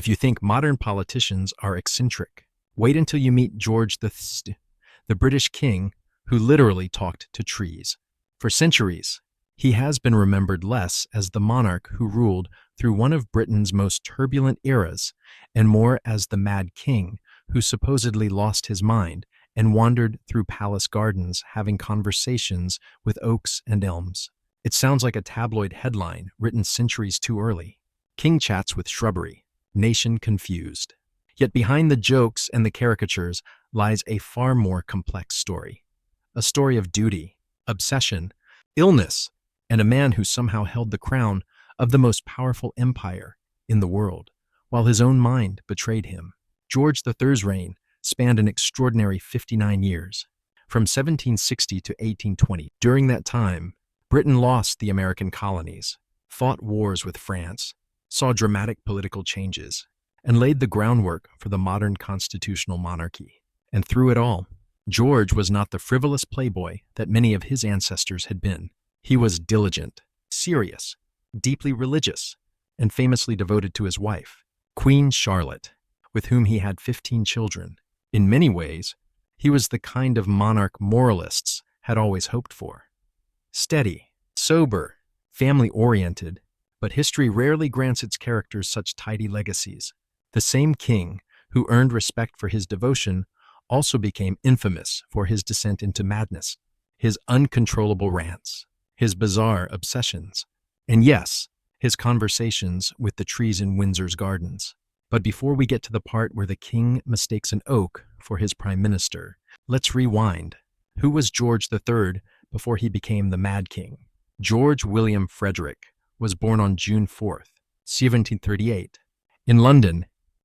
If you think modern politicians are eccentric, wait until you meet George the British king who literally talked to trees. For centuries, he has been remembered less as the monarch who ruled through one of Britain's most turbulent eras and more as the mad king who supposedly lost his mind and wandered through palace gardens having conversations with oaks and elms. It sounds like a tabloid headline written centuries too early. King chats with shrubbery, nation confused. Yet behind the jokes and the caricatures lies a far more complex story. A story of duty, obsession, illness, and a man who somehow held the crown of the most powerful empire in the world, while his own mind betrayed him. George III's reign spanned an extraordinary 59 years, from 1760 to 1820. During that time, Britain lost the American colonies, fought wars with France, saw dramatic political changes, and laid the groundwork for the modern constitutional monarchy. And through it all, George was not the frivolous playboy that many of his ancestors had been. He was diligent, serious, deeply religious, and famously devoted to his wife, Queen Charlotte, with whom he had 15 children. In many ways, he was the kind of monarch moralists had always hoped for. Steady, sober, family-oriented, but history rarely grants its characters such tidy legacies. The same king who earned respect for his devotion also became infamous for his descent into madness, his uncontrollable rants, his bizarre obsessions, and yes, his conversations with the trees in Windsor's gardens. But before we get to the part where the king mistakes an oak for his prime minister, let's rewind. Who was George III before he became the Mad King? George William Frederick was born on June 4th, 1738, in London,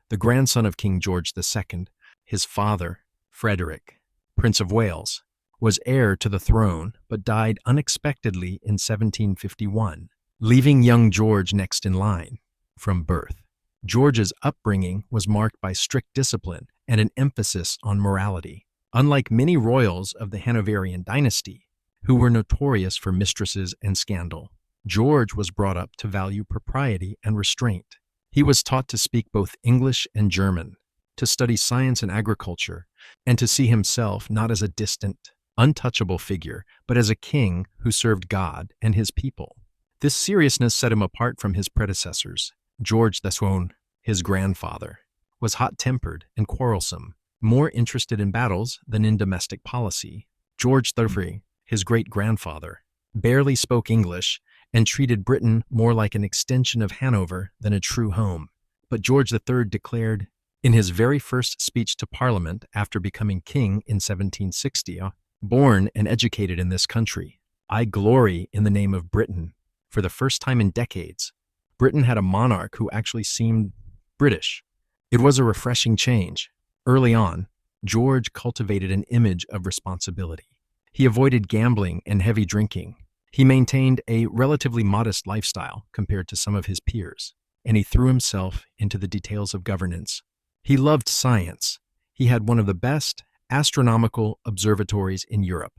the grandson of King George II. His father, Frederick, Prince of Wales, was heir to the throne but died unexpectedly in 1751, leaving young George next in line from birth. George's upbringing was marked by strict discipline and an emphasis on morality. Unlike many royals of the Hanoverian dynasty, who were notorious for mistresses and scandal, George was brought up to value propriety and restraint. He was taught to speak both English and German, to study science and agriculture, and to see himself not as a distant, untouchable figure, but as a king who served God and his people. This seriousness set him apart from his predecessors. George II, his grandfather, was hot-tempered and quarrelsome, more interested in battles than in domestic policy. George III, his great-grandfather, barely spoke English and treated Britain more like an extension of Hanover than a true home. But George III declared in his very first speech to Parliament after becoming king in 1760, "Born and educated in this country, I glory in the name of Britain." For the first time in decades, Britain had a monarch who actually seemed British. It was a refreshing change. Early on, George cultivated an image of responsibility. He avoided gambling and heavy drinking. He maintained a relatively modest lifestyle compared to some of his peers, and he threw himself into the details of governance. He loved science. He had one of the best astronomical observatories in Europe,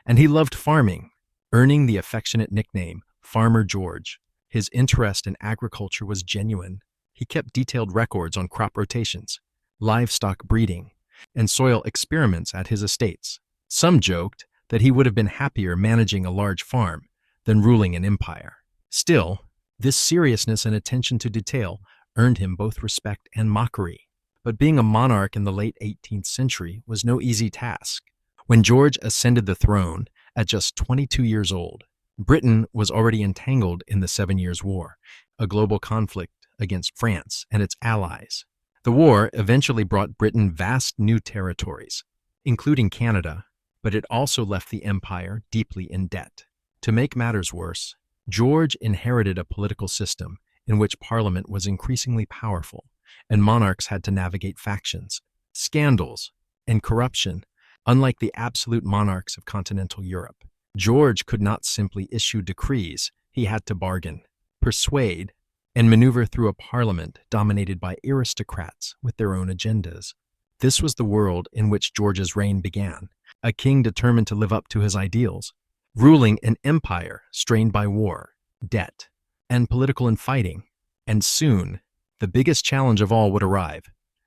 and he loved farming, earning the affectionate nickname Farmer George. His interest in agriculture was genuine. He kept detailed records on crop rotations, livestock breeding, and soil experiments at his estates. Some joked that he would have been happier managing a large farm than ruling an empire. Still, this seriousness and attention to detail earned him both respect and mockery. But being a monarch in the late 18th century was no easy task. When George ascended the throne at just 22 years old, Britain was already entangled in the 7 Years' War, a global conflict against France and its allies. The war eventually brought Britain vast new territories, including Canada, but it also left the empire deeply in debt. To make matters worse, George inherited a political system in which Parliament was increasingly powerful, and monarchs had to navigate factions, scandals, and corruption, unlike the absolute monarchs of continental Europe. George could not simply issue decrees. He had to bargain, persuade, and maneuver through a parliament dominated by aristocrats with their own agendas. This was the world in which George's reign began, a king determined to live up to his ideals, ruling an empire strained by war, debt, and political infighting. And soon, The biggest challenge of all would arrive,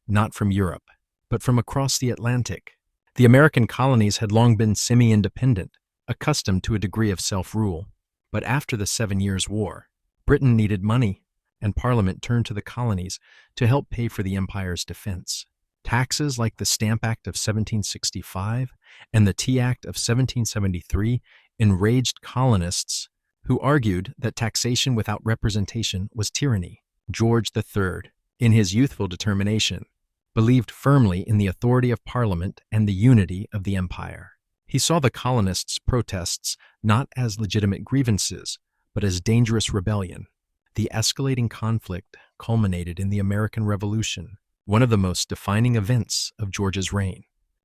not from Europe, but from across the Atlantic. The American colonies had long been semi-independent, accustomed to a degree of self-rule. But after the 7 Years' War, Britain needed money, and Parliament turned to the colonies to help pay for the empire's defense. Taxes like the Stamp Act of 1765 and the Tea Act of 1773 enraged colonists who argued that taxation without representation was tyranny. George III, in his youthful determination, believed firmly in the authority of Parliament and the unity of the empire. He saw the colonists' protests not as legitimate grievances, but as dangerous rebellion. The escalating conflict culminated in the American Revolution, one of the most defining events of George's reign.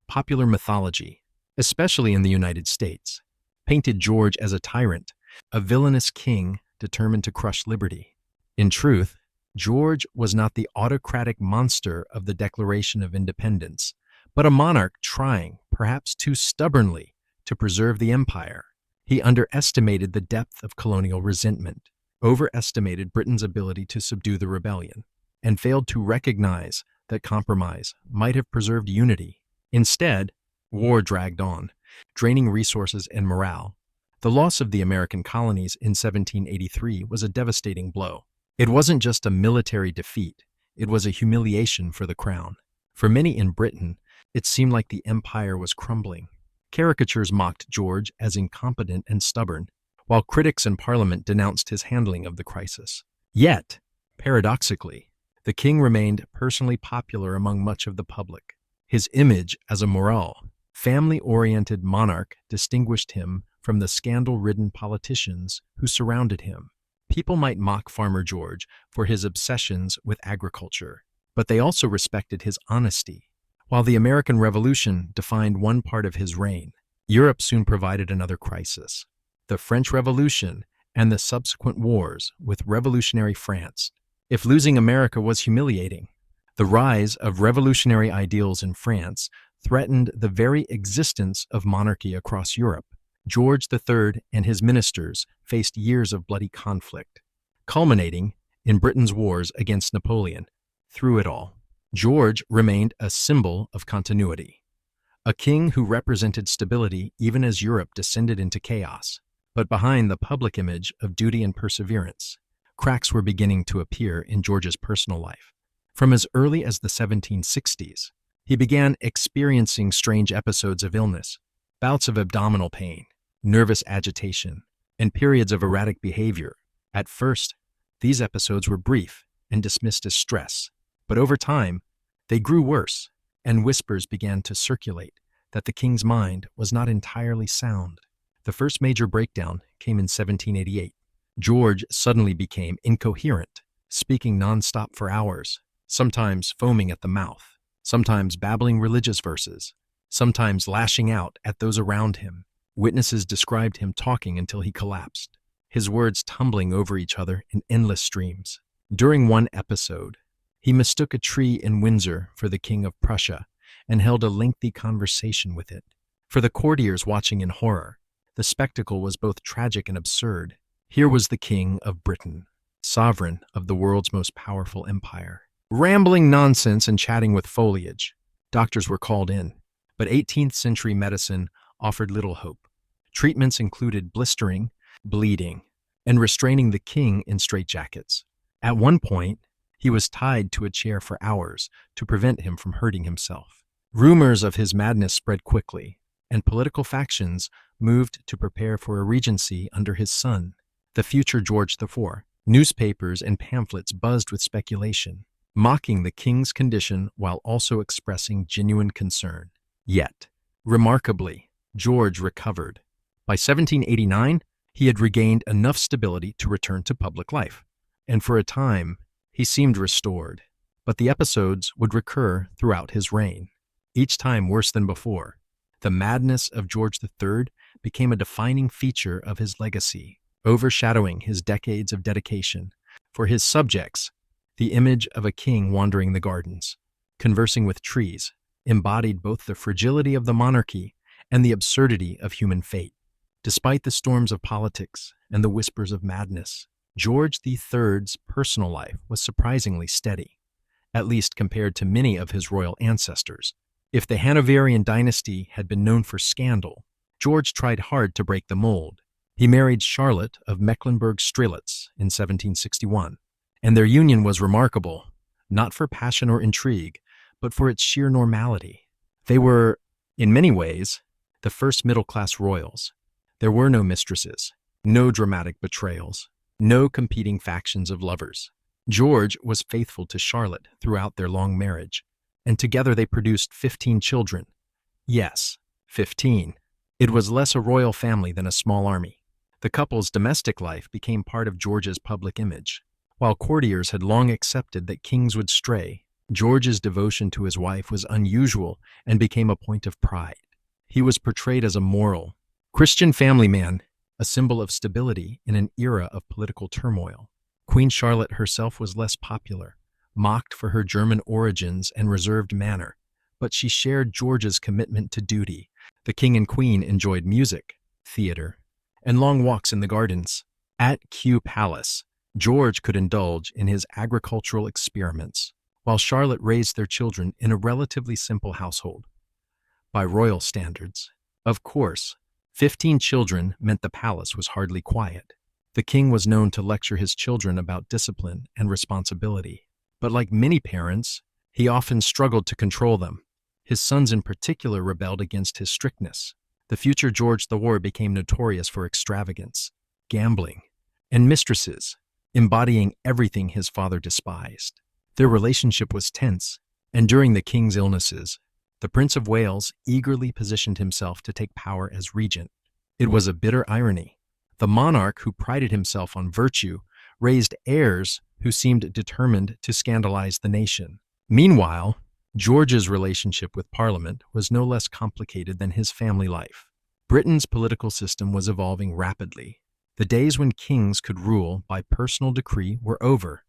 Popular mythology, especially in the United States, painted George as a tyrant, a villainous king determined to crush liberty. In truth, George was not the autocratic monster of the Declaration of Independence, but a monarch trying, perhaps too stubbornly, to preserve the empire. He underestimated the depth of colonial resentment, overestimated Britain's ability to subdue the rebellion, and failed to recognize that compromise might have preserved unity. Instead, war dragged on, draining resources and morale. The loss of the American colonies in 1783 was a devastating blow. It wasn't just a military defeat, it was a humiliation for the crown. For many in Britain, it seemed like the empire was crumbling. Caricatures mocked George as incompetent and stubborn, while critics in Parliament denounced his handling of the crisis. Yet, paradoxically, the king remained personally popular among much of the public. His image as a moral, family-oriented monarch distinguished him from the scandal-ridden politicians who surrounded him. People might mock Farmer George for his obsessions with agriculture, but they also respected his honesty. While the American Revolution defined one part of his reign, Europe soon provided another crisis. The French Revolution and the subsequent wars with revolutionary France. If losing America was humiliating, the rise of revolutionary ideals in France threatened the very existence of monarchy across Europe. George III and his ministers faced years of bloody conflict, culminating in Britain's wars against Napoleon. Through it all, George remained a symbol of continuity, a king who represented stability even as Europe descended into chaos. But behind the public image of duty and perseverance, cracks were beginning to appear in George's personal life. From as early as the 1760s, he began experiencing strange episodes of illness, bouts of abdominal pain, nervous agitation, and periods of erratic behavior. At first, these episodes were brief and dismissed as stress, but over time, they grew worse, and whispers began to circulate that the king's mind was not entirely sound. The first major breakdown came in 1788. George suddenly became incoherent, speaking nonstop for hours, sometimes foaming at the mouth, sometimes babbling religious verses, sometimes lashing out at those around him. Witnesses described him talking until he collapsed, his words tumbling over each other in endless streams. During one episode, he mistook a tree in Windsor for the King of Prussia and held a lengthy conversation with it. For the courtiers watching in horror, the spectacle was both tragic and absurd. Here was the King of Britain, sovereign of the world's most powerful empire, rambling nonsense and chatting with foliage. Doctors were called in, but 18th century medicine offered little hope. Treatments included blistering, bleeding, and restraining the king in straitjackets. At one point, he was tied to a chair for hours to prevent him from hurting himself. Rumors of his madness spread quickly, and political factions moved to prepare for a regency under his son, the future George IV. Newspapers and pamphlets buzzed with speculation, mocking the king's condition while also expressing genuine concern. Yet, remarkably, George recovered. By 1789, he had regained enough stability to return to public life, and for a time, he seemed restored. But the episodes would recur throughout his reign, each time worse than before. The madness of George III became a defining feature of his legacy, overshadowing his decades of dedication. For his subjects, the image of a king wandering the gardens, conversing with trees, embodied both the fragility of the monarchy and the absurdity of human fate. Despite the storms of politics and the whispers of madness, George III's personal life was surprisingly steady, at least compared to many of his royal ancestors. If the Hanoverian dynasty had been known for scandal, George tried hard to break the mold. He married Charlotte of Mecklenburg-Strelitz in 1761, and their union was remarkable, not for passion or intrigue, but for its sheer normality. They were, in many ways, the first middle-class royals. There were no mistresses, no dramatic betrayals, no competing factions of lovers. George was faithful to Charlotte throughout their long marriage, and together they produced 15 children. Yes, 15. It was less a royal family than a small army. The couple's domestic life became part of George's public image. While courtiers had long accepted that kings would stray, George's devotion to his wife was unusual and became a point of pride. He was portrayed as a moral, Christian family man, a symbol of stability in an era of political turmoil. Queen Charlotte herself was less popular, mocked for her German origins and reserved manner, but she shared George's commitment to duty. The king and queen enjoyed music, theater, and long walks in the gardens. At Kew Palace, George could indulge in his agricultural experiments, while Charlotte raised their children in a relatively simple household. By royal standards, of course, 15 children meant the palace was hardly quiet. The king was known to lecture his children about discipline and responsibility, but like many parents, he often struggled to control them. His sons in particular rebelled against his strictness. The future George IV became notorious for extravagance, gambling, and mistresses, embodying everything his father despised. Their relationship was tense, and during the king's illnesses, the Prince of Wales eagerly positioned himself to take power as regent. It was a bitter irony. The monarch, who prided himself on virtue, raised heirs who seemed determined to scandalize the nation. Meanwhile, George's relationship with Parliament was no less complicated than his family life. Britain's political system was evolving rapidly. The days when kings could rule by personal decree were over.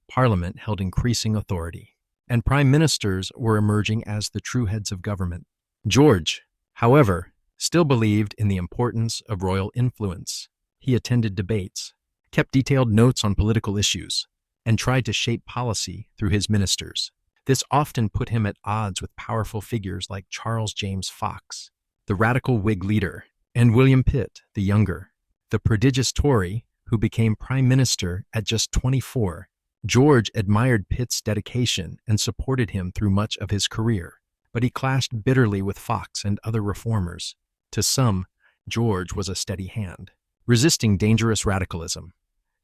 Parliament held increasing authority, and prime ministers were emerging as the true heads of government. George, however, still believed in the importance of royal influence. He attended debates, kept detailed notes on political issues, and tried to shape policy through his ministers. This often put him at odds with powerful figures like Charles James Fox, the radical Whig leader, and William Pitt, the younger, the prodigious Tory who became prime minister at just 24. George admired Pitt's dedication and supported him through much of his career, but he clashed bitterly with Fox and other reformers. To some, George was a steady hand, resisting dangerous radicalism.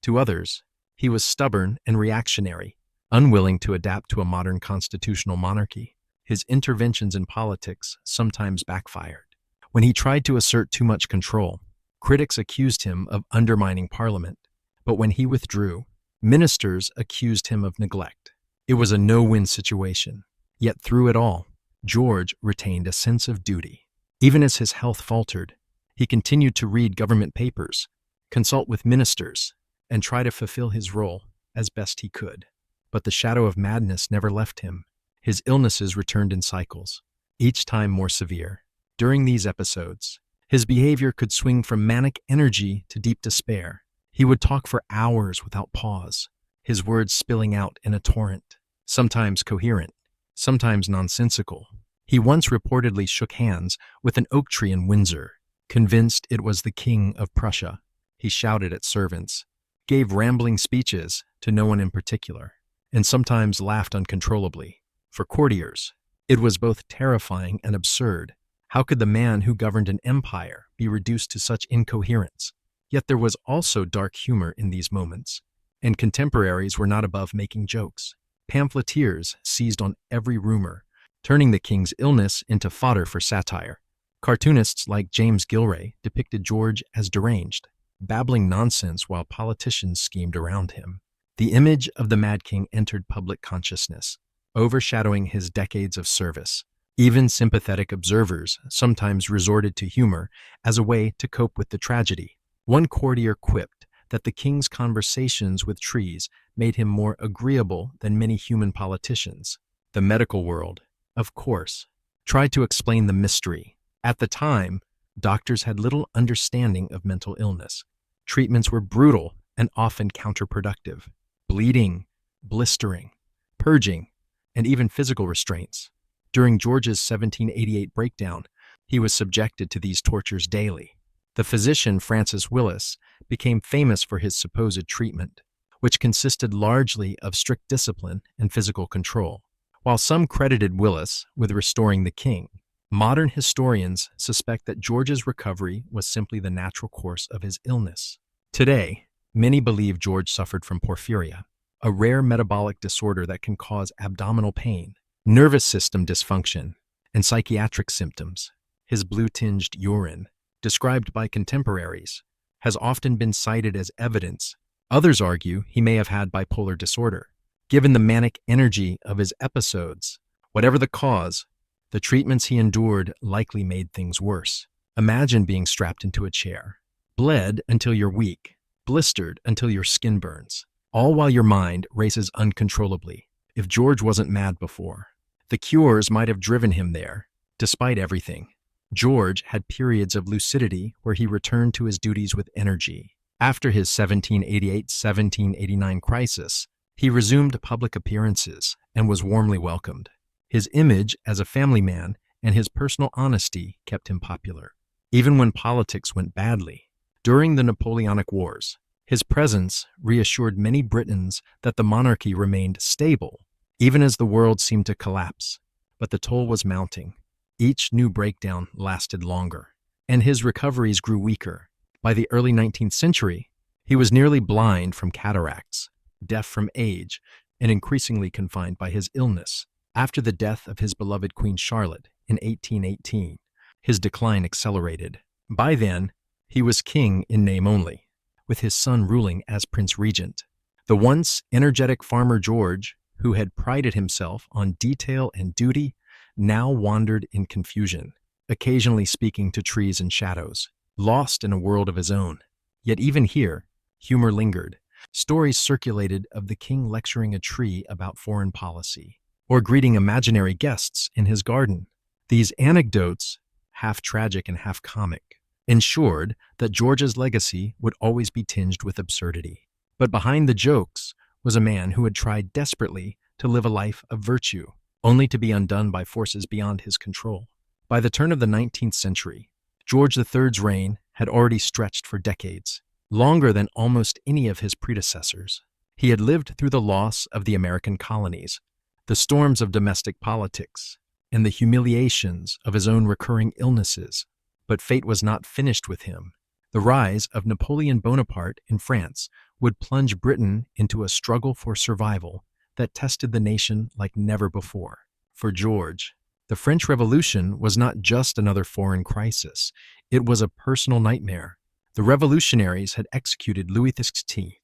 To others, he was stubborn and reactionary, unwilling to adapt to a modern constitutional monarchy. His interventions in politics sometimes backfired. When he tried to assert too much control, critics accused him of undermining Parliament, but when he withdrew, ministers accused him of neglect. It was a no-win situation. Yet through it all, George retained a sense of duty. Even as his health faltered, he continued to read government papers, consult with ministers, and try to fulfill his role as best he could. But the shadow of madness never left him. His illnesses returned in cycles, each time more severe. During these episodes, his behavior could swing from manic energy to deep despair. He would talk for hours without pause, his words spilling out in a torrent, sometimes coherent, sometimes nonsensical. He once reportedly shook hands with an oak tree in Windsor, convinced it was the King of Prussia. He shouted at servants, gave rambling speeches to no one in particular, and sometimes laughed uncontrollably. For courtiers, it was both terrifying and absurd. How could the man who governed an empire be reduced to such incoherence? Yet there was also dark humor in these moments, and contemporaries were not above making jokes. Pamphleteers seized on every rumor, turning the king's illness into fodder for satire. Cartoonists like James Gilray depicted George as deranged, babbling nonsense while politicians schemed around him. The image of the Mad King entered public consciousness, overshadowing his decades of service. Even sympathetic observers sometimes resorted to humor as a way to cope with the tragedy. One courtier quipped that the king's conversations with trees made him more agreeable than many human politicians. The medical world, of course, tried to explain the mystery. At the time, doctors had little understanding of mental illness. Treatments were brutal and often counterproductive. Bleeding, blistering, purging, and even physical restraints. During George's 1788 breakdown, he was subjected to these tortures daily. The physician Francis Willis became famous for his supposed treatment, which consisted largely of strict discipline and physical control. While some credited Willis with restoring the king, modern historians suspect that George's recovery was simply the natural course of his illness. Today, many believe George suffered from porphyria, a rare metabolic disorder that can cause abdominal pain, nervous system dysfunction, and psychiatric symptoms. His blue-tinged urine, described by contemporaries, has often been cited as evidence. Others argue he may have had bipolar disorder. Given the manic energy of his episodes, whatever the cause, the treatments he endured likely made things worse. Imagine being strapped into a chair, bled until you're weak, blistered until your skin burns, all while your mind races uncontrollably. If George wasn't mad before, the cures might have driven him there. Despite everything, George had periods of lucidity where he returned to his duties with energy. After his 1788-1789 crisis, he resumed public appearances and was warmly welcomed. His image as a family man and his personal honesty kept him popular, even when politics went badly. During the Napoleonic Wars, his presence reassured many Britons that the monarchy remained stable, even as the world seemed to collapse. But the toll was mounting. Each new breakdown lasted longer, and his recoveries grew weaker. By the early 19th century, he was nearly blind from cataracts, deaf from age, and increasingly confined by his illness. After the death of his beloved Queen Charlotte in 1818, his decline accelerated. By then, he was king in name only, with his son ruling as Prince Regent. The once energetic farmer George, who had prided himself on detail and duty, now wandered in confusion, occasionally speaking to trees and shadows, lost in a world of his own. Yet even here, humor lingered. Stories circulated of the king lecturing a tree about foreign policy, or greeting imaginary guests in his garden. These anecdotes, half tragic and half comic, ensured that George's legacy would always be tinged with absurdity. But behind the jokes was a man who had tried desperately to live a life of virtue, only to be undone by forces beyond his control. By the turn of the 19th century, George III's reign had already stretched for decades, longer than almost any of his predecessors. He had lived through the loss of the American colonies, the storms of domestic politics, and the humiliations of his own recurring illnesses. But fate was not finished with him. The rise of Napoleon Bonaparte in France would plunge Britain into a struggle for survival that tested the nation like never before. For George, the French Revolution was not just another foreign crisis. It was a personal nightmare. The revolutionaries had executed Louis XVI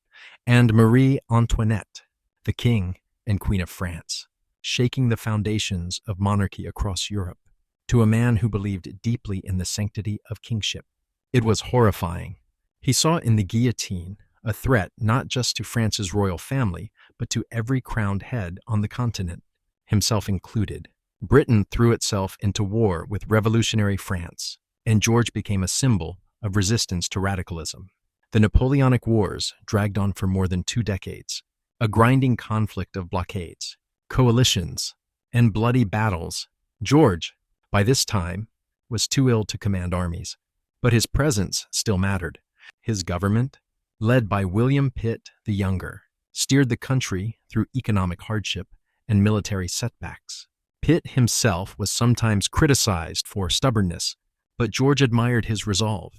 and Marie Antoinette, the King and Queen of France, shaking the foundations of monarchy across Europe. To a man who believed deeply in the sanctity of kingship, it was horrifying. He saw in the guillotine a threat not just to France's royal family, but to every crowned head on the continent, himself included. Britain threw itself into war with revolutionary France, and George became a symbol of resistance to radicalism. The Napoleonic Wars dragged on for more than 2 decades, a grinding conflict of blockades, coalitions, and bloody battles. George, by this time, was too ill to command armies, but his presence still mattered. His government, led by William Pitt the Younger, steered the country through economic hardship and military setbacks. Pitt himself was sometimes criticized for stubbornness, but George admired his resolve.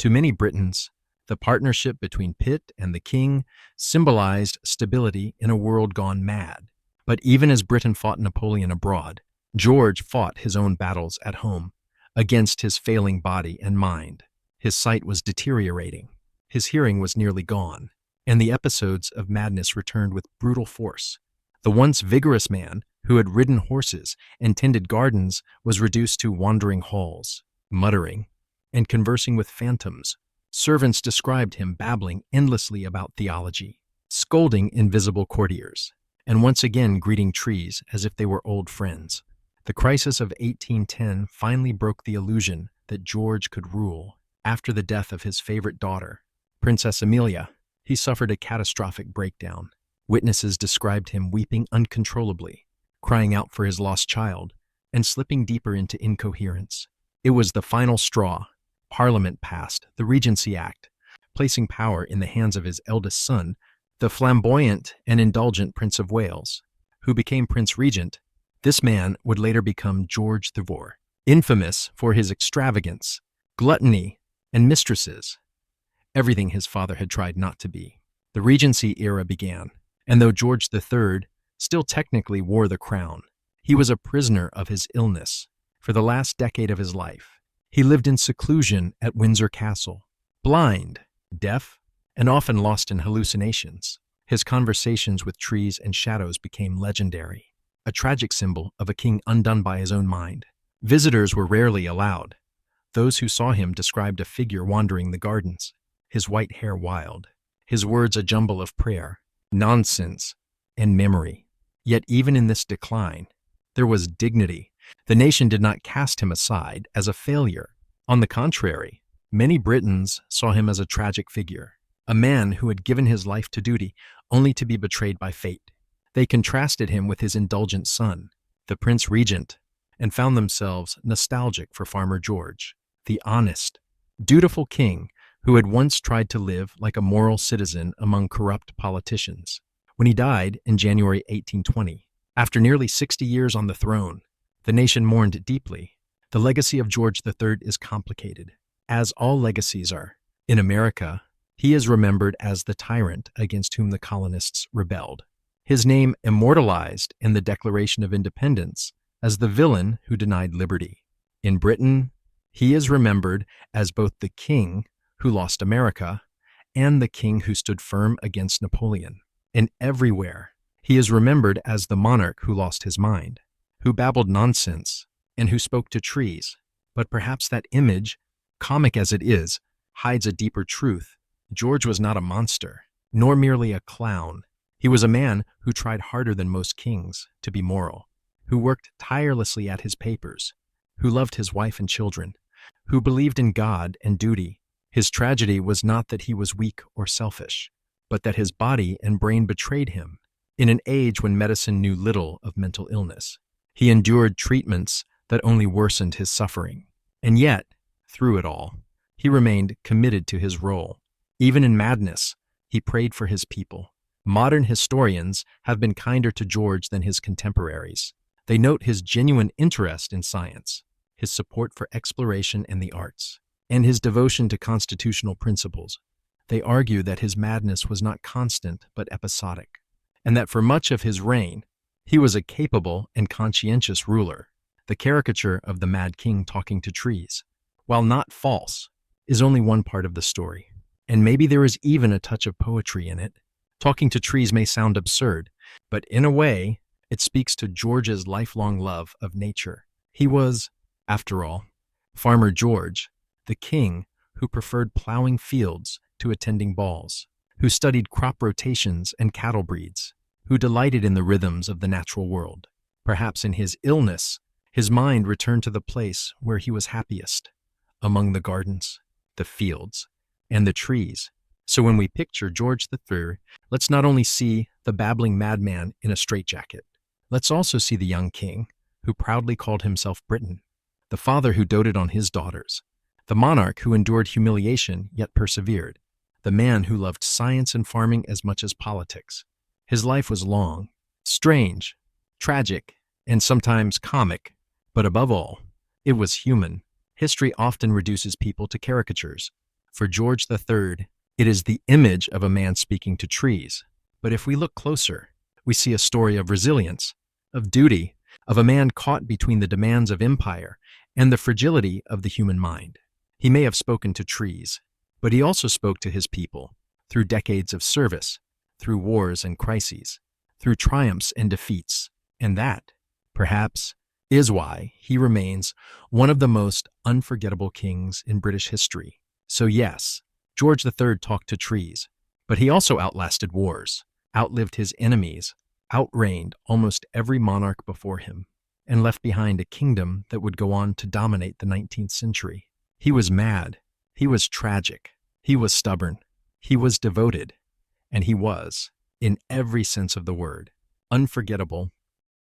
To many Britons, the partnership between Pitt and the king symbolized stability in a world gone mad. But even as Britain fought Napoleon abroad, George fought his own battles at home, against his failing body and mind. His sight was deteriorating, his hearing was nearly gone, and the episodes of madness returned with brutal force. The once vigorous man who had ridden horses and tended gardens was reduced to wandering halls, muttering, and conversing with phantoms. Servants described him babbling endlessly about theology, scolding invisible courtiers, and once again greeting trees as if they were old friends. The crisis of 1810 finally broke the illusion that George could rule. After the death of his favorite daughter, Princess Amelia, he suffered a catastrophic breakdown. Witnesses described him weeping uncontrollably, crying out for his lost child, and slipping deeper into incoherence. It was the final straw. Parliament passed the Regency Act, placing power in the hands of his eldest son, the flamboyant and indulgent Prince of Wales, who became Prince Regent. This man would later become George IV, infamous for his extravagance, gluttony, and mistresses, everything his father had tried not to be. The Regency era began, and though George III still technically wore the crown, he was a prisoner of his illness. For the last decade of his life, he lived in seclusion at Windsor Castle, blind, deaf, and often lost in hallucinations. His conversations with trees and shadows became legendary, a tragic symbol of a king undone by his own mind. Visitors were rarely allowed. Those who saw him described a figure wandering the gardens, his white hair wild, his words a jumble of prayer, nonsense, and memory. Yet even in this decline, there was dignity. The nation did not cast him aside as a failure. On the contrary, many Britons saw him as a tragic figure, a man who had given his life to duty only to be betrayed by fate. They contrasted him with his indulgent son, the Prince Regent, and found themselves nostalgic for Farmer George, the honest, dutiful king who had once tried to live like a moral citizen among corrupt politicians. When he died in January 1820, after nearly 60 years on the throne, the nation mourned deeply. The legacy of George III is complicated, as all legacies are. In America, he is remembered as the tyrant against whom the colonists rebelled. His name immortalized in the Declaration of Independence as the villain who denied liberty. In Britain, he is remembered as both the king who lost America and the king who stood firm against Napoleon. And everywhere, he is remembered as the monarch who lost his mind, who babbled nonsense, and who spoke to trees. But perhaps that image, comic as it is, hides a deeper truth. George was not a monster, nor merely a clown. He was a man who tried harder than most kings to be moral, who worked tirelessly at his papers, who loved his wife and children, who believed in God and duty. His tragedy was not that he was weak or selfish, but that his body and brain betrayed him. In an age when medicine knew little of mental illness, he endured treatments that only worsened his suffering. And yet, through it all, he remained committed to his role. Even in madness, he prayed for his people. Modern historians have been kinder to George than his contemporaries. They note his genuine interest in science, his support for exploration and the arts, and his devotion to constitutional principles. They argue that his madness was not constant but episodic, and that for much of his reign, he was a capable and conscientious ruler. The caricature of the Mad King talking to trees, while not false, is only one part of the story. And maybe there is even a touch of poetry in it. Talking to trees may sound absurd, but in a way, it speaks to George's lifelong love of nature. He was, after all, Farmer George, the king who preferred plowing fields to attending balls, who studied crop rotations and cattle breeds, who delighted in the rhythms of the natural world. Perhaps in his illness, his mind returned to the place where he was happiest, among the gardens, the fields, and the trees. So when we picture George III, let's not only see the babbling madman in a straitjacket, let's also see the young king who proudly called himself Briton, the father who doted on his daughters, the monarch who endured humiliation yet persevered, the man who loved science and farming as much as politics. His life was long, strange, tragic, and sometimes comic, but above all, it was human. History often reduces people to caricatures. For George III, it is the image of a man speaking to trees. But if we look closer, we see a story of resilience, of duty, of a man caught between the demands of empire and the fragility of the human mind. He may have spoken to trees, but he also spoke to his people through decades of service, through wars and crises, through triumphs and defeats. And that, perhaps, is why he remains one of the most unforgettable kings in British history. So yes, George III talked to trees, but he also outlasted wars, outlived his enemies, outreigned almost every monarch before him, and left behind a kingdom that would go on to dominate the 19th century. He was mad, he was tragic, he was stubborn, he was devoted, And he was, in every sense of the word, unforgettable